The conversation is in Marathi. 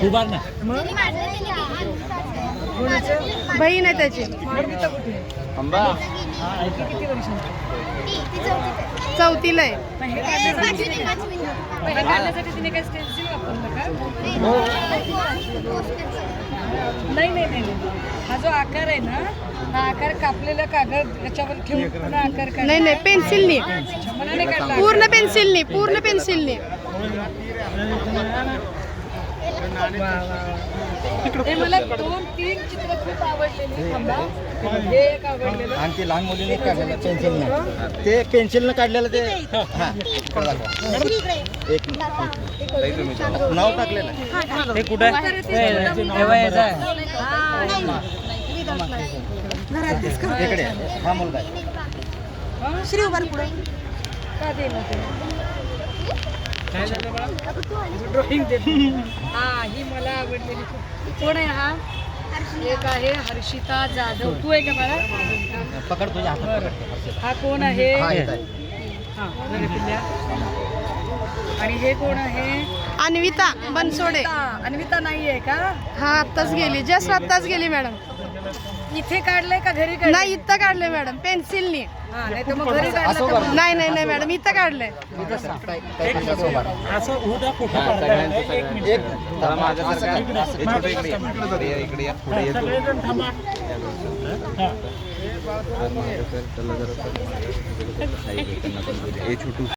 उभार ना. बहीण आहे त्याची. किती वर्षांची? चौथीला आहे. काढण्यासाठी तिने काय स्टेन्सिल वापरलं का? नाही नाही नाही नाही. हा जो आकार आहे ना, हा आकार कापलेला कागद याच्यावर ठेवून पुन्हा आकार काढ. नाही नाही पेन्सिलनी. मनाने काढला. पूर्ण पेन्सिलनी. पूर्ण पेन्सिलनी. हे मला 2-3 चित्र खूप आवडलेली. थांबा. हे एक आवडलेलं. आणि ते लहान मुलीने काढलेलं पेन्सिलनं, ते पेन्सिलनं काढलेलं ते हां एक नाव टाकलेलं आहे. हे कुठे इकडे हा मुलगा आहे. श्री उभार पुढे. का दिलं ते? ड्रॉइंग दे. हा ही मला आवडलेली खूप. कोण आहे हा? एक आहे हर्षिता जाधव. तू आहे का मला? पकड तुझ्या हातात पकड. हा कोण आहे? हा येत आहे. हा बरं पिल्ल्या. आणि हे कोण आहे? अन्विता बनसोडे. अन्विता नाही आहे का? हा आत्ताच गेली. जस्ट आत्ताच गेली मॅडम. इथे काढलंय का घरी काढलंय? नाही इथं काढलंय मॅडम पेन्सिलनी. हा नाही तर मग घरी काढलं तर मग- नाही नाही नाही मॅडम इथं काढलंय. असं होऊ द्या. फोटो एक सगळेजण थांबा. छोटू